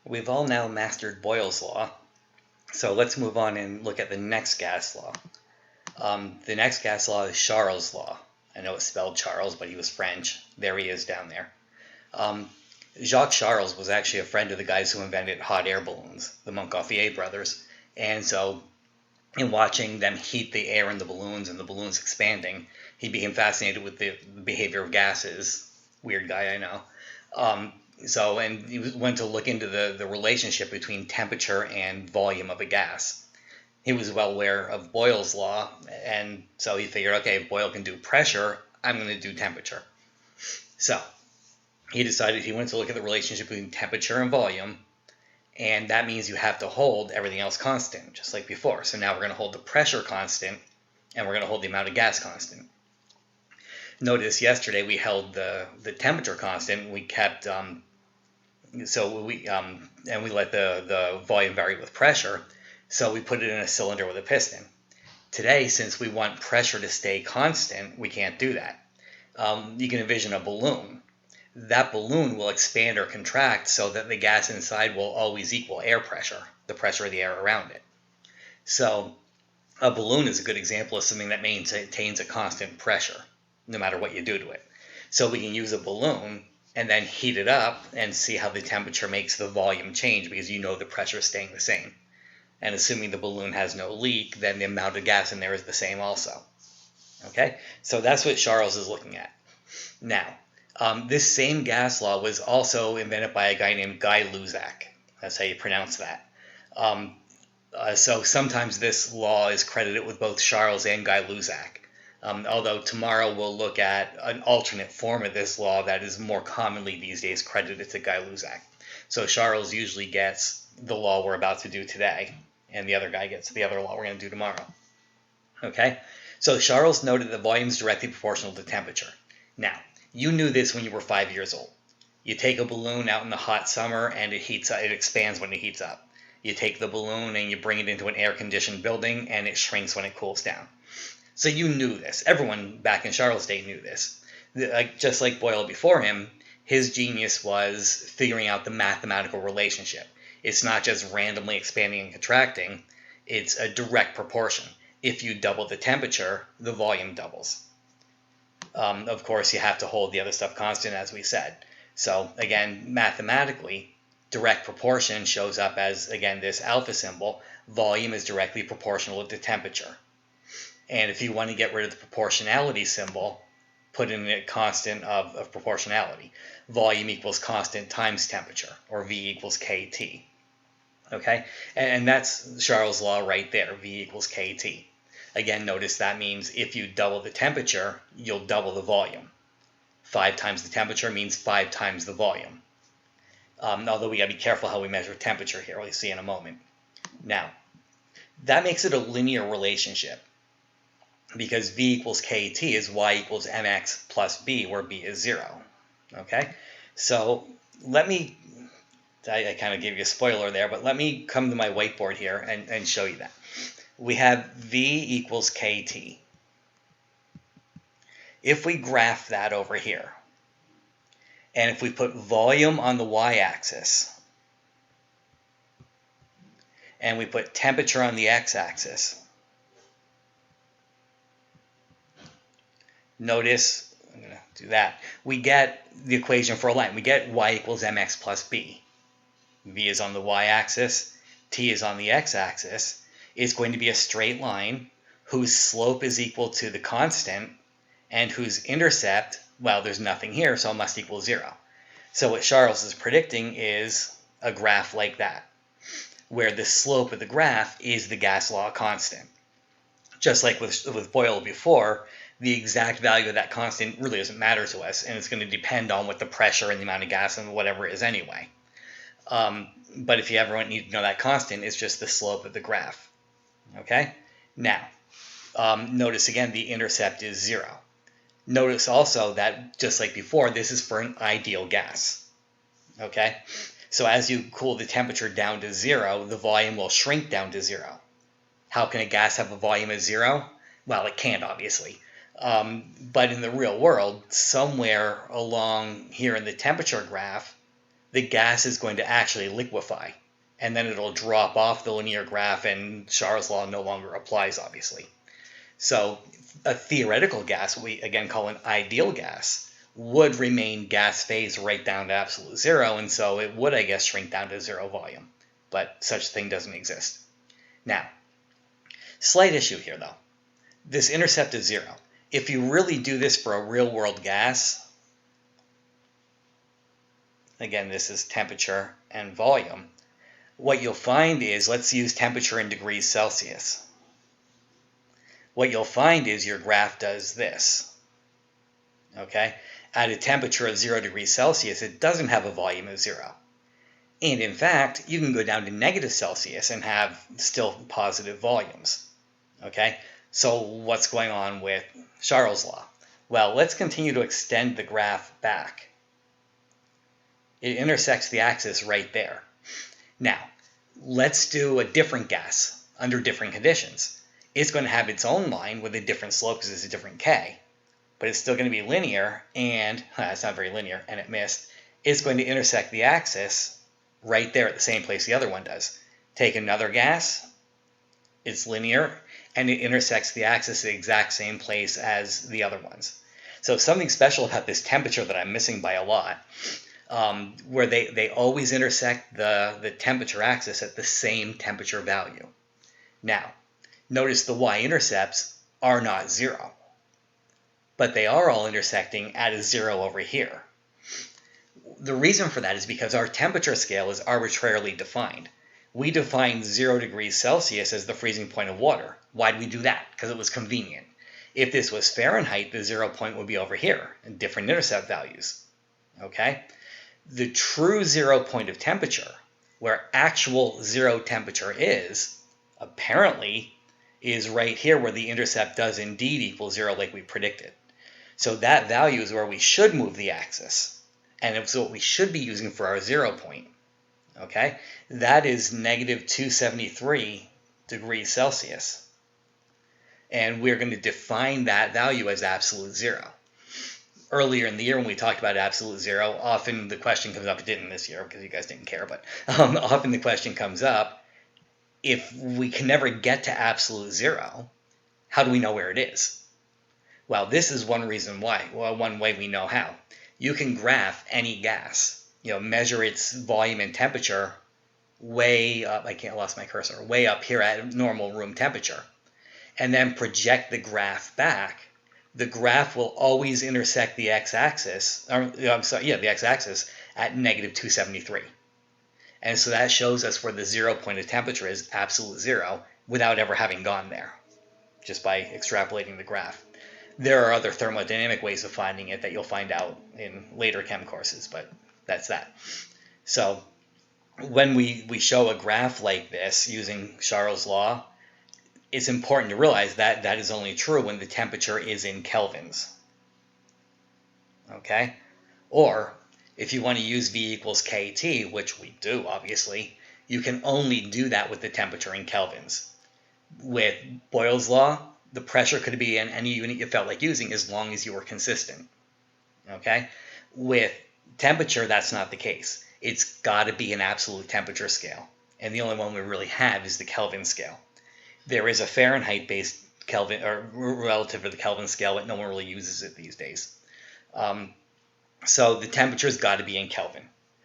We've all now mastered Boyle's law, so let's move on and look at the next gas law. The next gas law is Charles' law. I know it's spelled Charles, but he was French. There he is down there. Jacques Charles was actually a friend of the guys who invented hot air balloons, the Montgolfier brothers. And so, in watching them heat the air in the balloons and the balloons expanding, he became fascinated with the behavior of gases. Weird guy, I know. And he went to look into the relationship between temperature and volume of a gas. He was well aware of Boyle's law, and so he figured, okay, if Boyle can do pressure, I'm going to do temperature. So he decided he wanted to look at the relationship between temperature and volume, and that means you have to hold everything else constant, just like before. So now we're going to hold the pressure constant, and we're going to hold the amount of gas constant. Notice yesterday we held the temperature constant. We kept and we let the volume vary with pressure. So we put it in a cylinder with a piston. Today, since we want pressure to stay constant, we can't do that. You can envision a balloon. That balloon will expand or contract so that the gas inside will always equal air pressure, the pressure of the air around it. So a balloon is a good example of something that maintains a constant pressure, no matter what you do to it. So we can use a balloon and then heat it up and see how the temperature makes the volume change, because you know the pressure is staying the same. And assuming the balloon has no leak, then the amount of gas in there is the same also. Okay, so that's what Charles is looking at. Now, this same gas law was also invented by a guy named Guy Luzak. That's how you pronounce that. So sometimes this law is credited with both Charles and Guy Luzak. Although tomorrow we'll look at an alternate form of this law that is more commonly these days credited to Guy Luzak. So Charles usually gets the law we're about to do today, and the other guy gets the other law we're going to do tomorrow. Okay? So Charles noted that volume is directly proportional to temperature. Now, you knew this when you were 5 years old. You take a balloon out in the hot summer and it heats up, it expands when it heats up. You take the balloon and you bring it into an air-conditioned building and it shrinks when it cools down. So you knew this. Everyone back in Charles' day knew this. Just like Boyle before him, his genius was figuring out the mathematical relationship. It's not just randomly expanding and contracting. It's a direct proportion. If you double the temperature, the volume doubles. Of course, you have to hold the other stuff constant, as we said. So again, mathematically, direct proportion shows up as, again, this alpha symbol. Volume is directly proportional to temperature. And if you want to get rid of the proportionality symbol, put in a constant of proportionality. Volume equals constant times temperature, or V equals KT. Okay? And that's Charles' law right there, V equals KT. Again, notice that means if you double the temperature, you'll double the volume. 5 times the temperature means 5 times the volume. Although we got to be careful how we measure temperature here, we'll see in a moment. Now, that makes it a linear relationship, because V equals KT is Y equals mx plus B, where B is 0. Okay? So let me, I kind of gave you a spoiler there, but let me come to my whiteboard here and show you that. We have V equals KT. If we graph that over here, and if we put volume on the y-axis, and we put temperature on the x-axis, notice, I'm going to do that, we get the equation for a line. We get y equals mx plus b. V is on the y-axis, t is on the x-axis. It's going to be a straight line whose slope is equal to the constant and whose intercept, well, there's nothing here, so it must equal 0. So what Charles is predicting is a graph like that, where the slope of the graph is the gas law constant. Just like with Boyle before, the exact value of that constant really doesn't matter to us, and it's going to depend on what the pressure and the amount of gas and whatever it is anyway. But if you ever need to know that constant, it's just the slope of the graph. Okay? Now, notice again the intercept is 0. Notice also that, just like before, this is for an ideal gas. Okay? So as you cool the temperature down to 0, the volume will shrink down to 0. How can a gas have a volume of 0? Well, it can't, obviously. But in the real world, somewhere along here in the temperature graph, the gas is going to actually liquefy. And then it'll drop off the linear graph, and Charles' law no longer applies, obviously. So a theoretical gas, what we again call an ideal gas, would remain gas phase right down to absolute zero, and so it would, I guess, shrink down to zero volume. But such a thing doesn't exist. Now, slight issue here, though. This intercept is zero. If you really do this for a real-world gas, again, this is temperature and volume, what you'll find is, let's use temperature in degrees Celsius. What you'll find is your graph does this. Okay? At a temperature of 0 degrees Celsius, it doesn't have a volume of 0. And in fact, you can go down to negative Celsius and have still positive volumes. Okay? So what's going on with Charles' law? Well, let's continue to extend the graph back. It intersects the axis right there. Now, let's do a different gas under different conditions. It's going to have its own line with a different slope because it's a different k, but it's still going to be linear, and it's not very linear, and it missed. It's going to intersect the axis right there at the same place the other one does. Take another gas, it's linear, and it intersects the axis at the exact same place as the other ones. So something special about this temperature that I'm missing by a lot, where they always intersect the temperature axis at the same temperature value. Now, notice the y-intercepts are not 0, but they are all intersecting at a 0 over here. The reason for that is because our temperature scale is arbitrarily defined. We defined 0 degrees Celsius as the freezing point of water. Why did we do that? Because it was convenient. If this was Fahrenheit, the 0 point would be over here, and different intercept values. Okay? The true 0 point of temperature, where actual 0 temperature is, apparently is right here where the intercept does indeed equal 0 like we predicted. So that value is where we should move the axis. And it's what we should be using for our 0 point. Okay? That is negative 273 degrees Celsius. And we're going to define that value as absolute 0. Earlier in the year when we talked about absolute 0, often the question comes up, it didn't this year because you guys didn't care, but often the question comes up, if we can never get to absolute 0, how do we know where it is? Well, this is one reason why. Well, one way we know how. You can graph any gas, measure its volume and temperature way up, lost my cursor, way up here at normal room temperature, and then project the graph back. The graph will always intersect the x-axis, the x-axis at negative 273. And so that shows us where the 0 point of temperature is absolute 0 without ever having gone there, just by extrapolating the graph. There are other thermodynamic ways of finding it that you'll find out in later chem courses, but that's that. So when we show a graph like this using Charles' law, it's important to realize that that is only true when the temperature is in kelvins. Okay? Or, if you want to use V equals kT, which we do, obviously, you can only do that with the temperature in kelvins. With Boyle's law, the pressure could be in any unit you felt like using as long as you were consistent. Okay? With temperature, that's not the case. It's got to be an absolute temperature scale. And the only one we really have is the Kelvin scale. There is a Fahrenheit-based Kelvin, or relative to the Kelvin scale, but no one really uses it these days. So the temperature's got to be in Kelvin.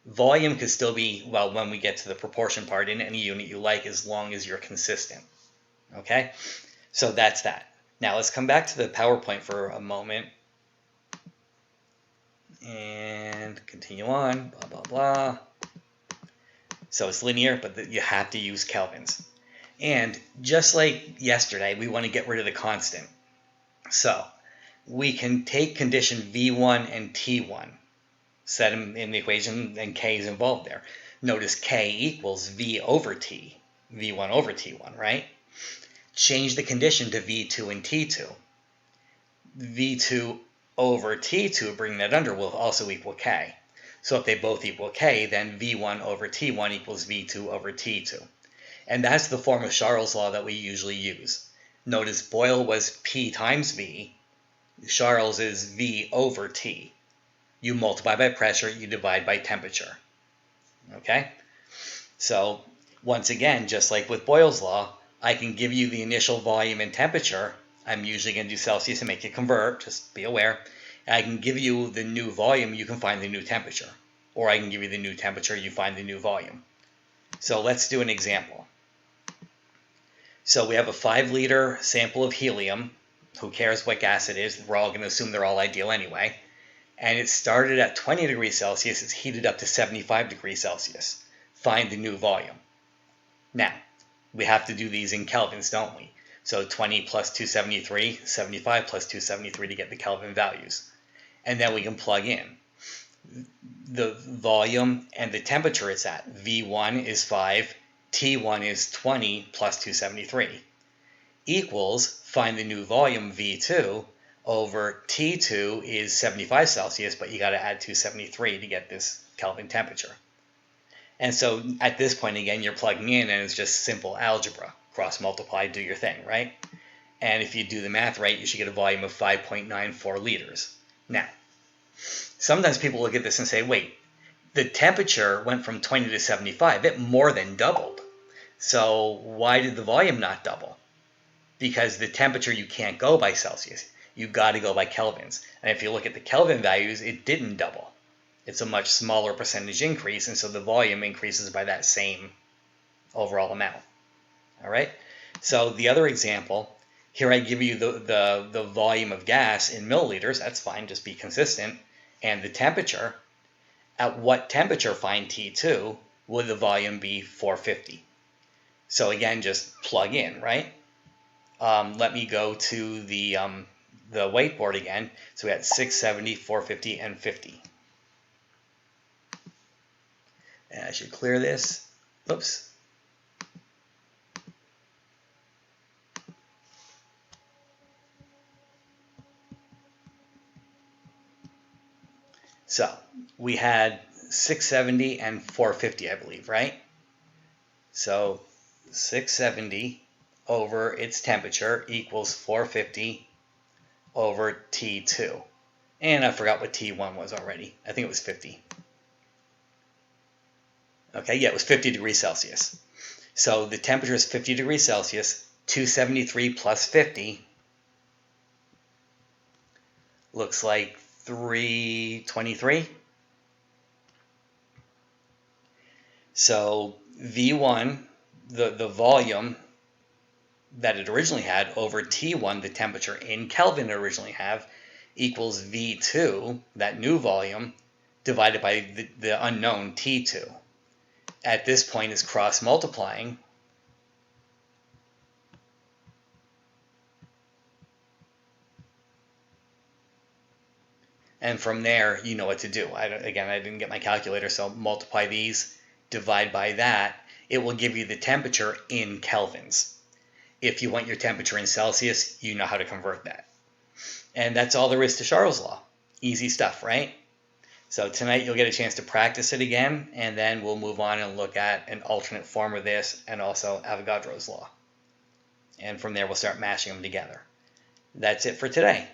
Volume could still be, well, when we get to the proportion part, in any unit you like, as long as you're consistent. Okay? So that's that. Now let's come back to the PowerPoint for a moment. And continue on, blah, blah, blah. So it's linear, but you have to use kelvins. And just like yesterday, we want to get rid of the constant. So we can take condition V1 and T1, set them in the equation, and K is involved there. Notice K equals V over T, V1 over T1, right? Change the condition to V2 and T2. V2 over T2, bring that under, will also equal K. So if they both equal K, then V1 over T1 equals V2 over T2. And that's the form of Charles' law that we usually use. Notice Boyle was P times V. Charles is V over T. You multiply by pressure, you divide by temperature. Okay? So once again, just like with Boyle's law, I can give you the initial volume and temperature. I'm usually going to do Celsius and make it convert, just be aware. And I can give you the new volume, you can find the new temperature. Or I can give you the new temperature, you find the new volume. So let's do an example. So we have a 5-liter sample of helium. Who cares what gas it is? We're all going to assume they're all ideal anyway. And it started at 20 degrees Celsius. It's heated up to 75 degrees Celsius. Find the new volume. Now, we have to do these in kelvins, don't we? So 20 plus 273, 75 plus 273 to get the Kelvin values. And then we can plug in the volume and the temperature it's at. V1 is 5, T1 is 20 plus 273. Equals, find the new volume V2 over T2 is 75 Celsius, but you got to add 273 to get this Kelvin temperature. And so at this point, again, you're plugging in and it's just simple algebra. Cross multiply, do your thing, right? And if you do the math right, you should get a volume of 5.94 liters. Now, sometimes people look at this and say, wait, the temperature went from 20 to 75. It more than doubled. So why did the volume not double? Because the temperature, you can't go by Celsius. You've got to go by kelvins. And if you look at the Kelvin values, it didn't double. It's a much smaller percentage increase, and so the volume increases by that same overall amount. All right? So the other example, here I give you the volume of gas in milliliters. That's fine, just be consistent. And the temperature, at what temperature, find T2, would the volume be 450? So again, just plug in, right? Let me go to the whiteboard again. So we had 670, 450, and 50. And I should clear this. Oops. So we had 670 and 450, I believe, right? So 670 over its temperature equals 450 over T2. And I forgot what T1 was already. I think it was 50. Okay, yeah, it was 50 degrees Celsius. So the temperature is 50 degrees Celsius. 273 plus 50 looks like 323. So V1, the volume that it originally had, over T1, the temperature in Kelvin it originally have, equals V2, that new volume, divided by the unknown T2. At this point, it's cross multiplying. And from there, you know what to do. Again, I didn't get my calculator, so multiply these, divide by that. It will give you the temperature in kelvins. If you want your temperature in Celsius, you know how to convert that. And that's all there is to Charles' law. Easy stuff, right? So tonight you'll get a chance to practice it again, and then we'll move on and look at an alternate form of this and also Avogadro's law. And from there we'll start mashing them together. That's it for today.